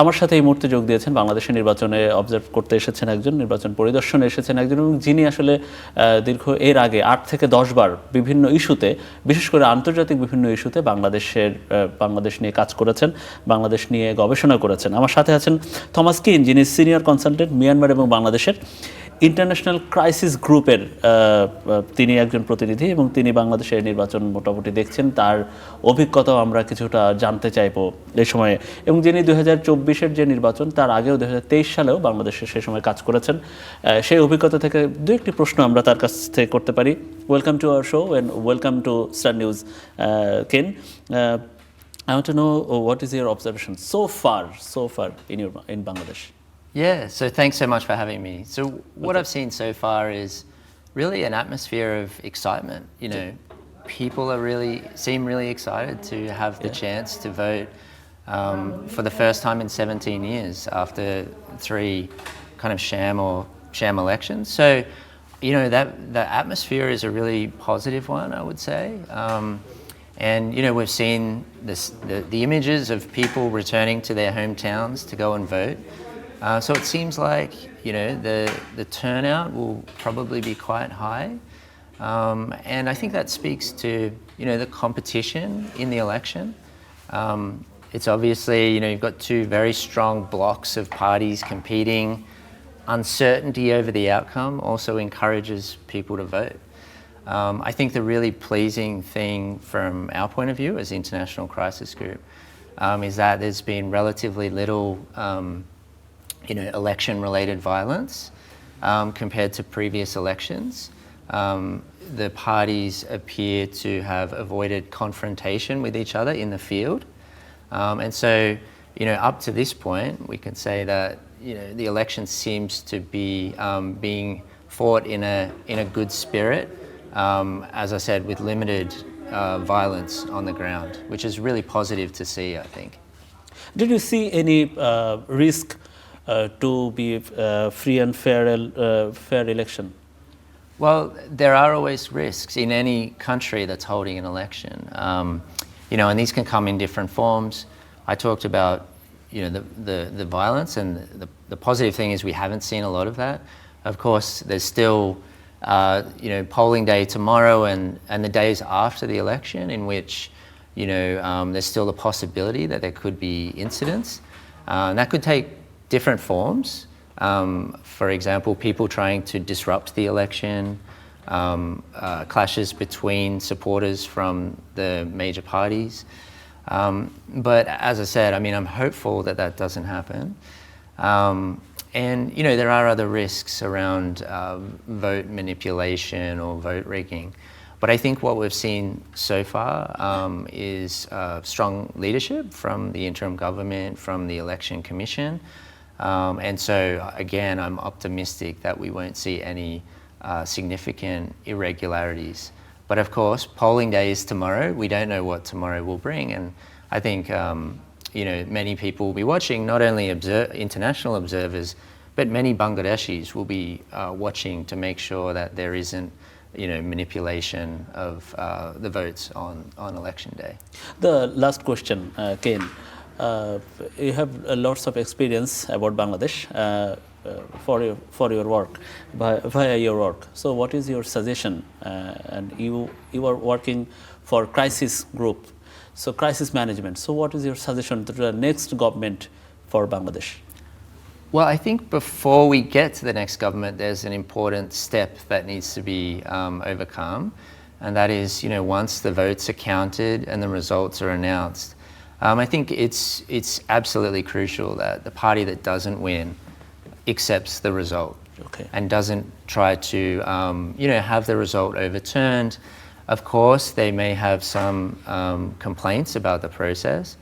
আমার সাথে এই মুহূর্তে যোগ দিয়েছেন বাংলাদেশের নির্বাচনে অবজার্ভ করতে এসেছেন একজন, নির্বাচন পরিদর্শনে এসেছেন একজন, এবং যিনি আসলে দীর্ঘ এর আগে 8 থেকে 10 বার বিভিন্ন ইস্যুতে, বিশেষ করে আন্তর্জাতিক বিভিন্ন ইস্যুতে বাংলাদেশ নিয়ে কাজ করেছেন, বাংলাদেশ নিয়ে গবেষণা করেছেন। আমার সাথে আছেন থমাস কিন, যিনি সিনিয়র কনসালটেন্ট মিয়ানমার এবং বাংলাদেশের ইন্টারন্যাশনাল ক্রাইসিস গ্রুপের তিনি একজন প্রতিনিধি, এবং তিনি বাংলাদেশের নির্বাচন মোটামুটি দেখছেন। তার অভিজ্ঞতাও আমরা কিছুটা জানতে চাইবো এই সময়ে, এবং যিনি 2024-এর যে নির্বাচন তার আগেও 2023 সালেও বাংলাদেশে সেই সময় কাজ করেছেন। সেই অভিজ্ঞতা থেকে দু একটি প্রশ্ন আমরা তার কাছ থেকে করতে পারি। Welcome to our show and welcome to star news, Ken. I want to know what is your observation so far in Bangladesh? Yeah, so thanks so much for having me. So what I've seen so far is really an atmosphere of excitement. You know, people seem really excited to have the chance to vote for the first time in 17 years after 3 kind of sham elections. So, you know, that the atmosphere is a really positive one, I would say. And, you know, we've seen the images of people returning to their hometowns to go and vote. So it seems like, you know, the turnout will probably be quite high. And I think that speaks to, you know, the competition in the election. It's obviously, you know, you've got 2 very strong blocks of parties competing. Uncertainty over the outcome also encourages people to vote. I think the really pleasing thing from our point of view as International Crisis Group is that there's been relatively little you know, election-related violence compared to previous elections. The parties appear to have avoided confrontation with each other in the field. And so, you know, up to this point, we can say that, you know, the election seems to be being fought in a good spirit, as I said, with limited violence on the ground, which is really positive to see, I think. Did you see any risk to be free and fair election? Well, there are always risks in any country that's holding an election. You know, and these can come in different forms. I talked about, you know, the violence, and the positive thing is we haven't seen a lot of that. Of course, there's still, you know, polling day tomorrow and the days after the election in which, you know, there's still the possibility that there could be incidents. That could take different forms. For example, people trying to disrupt the election, clashes between supporters from the major parties. But as I said, I mean, I'm hopeful that that doesn't happen. And, you know, there are other risks around vote manipulation or vote rigging. But I think what we've seen so far is strong leadership from the interim government, from the Election Commission. And so, again, I'm optimistic that we won't see any significant irregularities. But of course, polling day is tomorrow. We don't know what tomorrow will bring. And I think, you know, many people will be watching, not only international observers, but many Bangladeshis will be watching to make sure that there isn't, you know, manipulation of the votes on election day. The last question, Ken. You have lots of experience about Bangladesh for your work, via your work. So what is your suggestion? And you are working for crisis group, so crisis management. So what is your suggestion to the next government for Bangladesh? Well, I think before we get to the next government, there's an important step that needs to be overcome. And that is, you know, once the votes are counted and the results are announced, I think it's absolutely crucial that the party that doesn't win accepts the result. Okay. And doesn't try to, you know, have the result overturned. Of course, they may have some complaints about the process,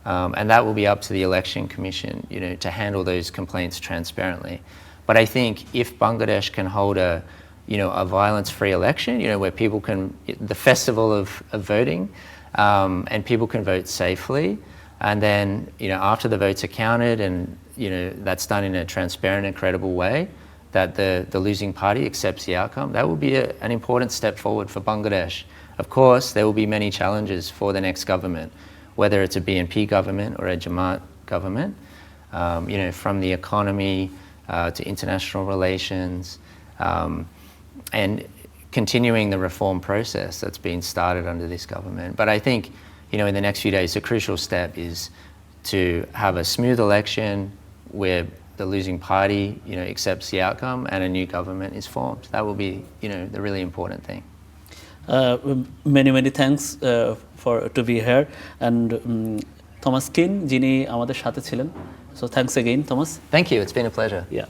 and that will be up to the Election Commission, you know, to handle those complaints transparently. But I think if Bangladesh can hold a violence-free election, you know, where people can, the festival of voting, and people can vote safely, and then, you know, after the votes are counted and, you know, that's done in a transparent and credible way, that the losing party accepts the outcome, that will be an important step forward for Bangladesh. Of course, there will be many challenges for the next government, whether it's a BNP government or a Jamaat government. from the economy to international relations, and continuing the reform process that's been started under this government. But I think, in the next few days, the crucial step is to have a smooth election where the losing party, accepts the outcome and a new government is formed. That will be, the really important thing. Many thanks for to be here, and Thomas Keane, যিনি আমাদের সাথে ছিলেন. So thanks again, Thomas. Thank you. It's been a pleasure. Yeah.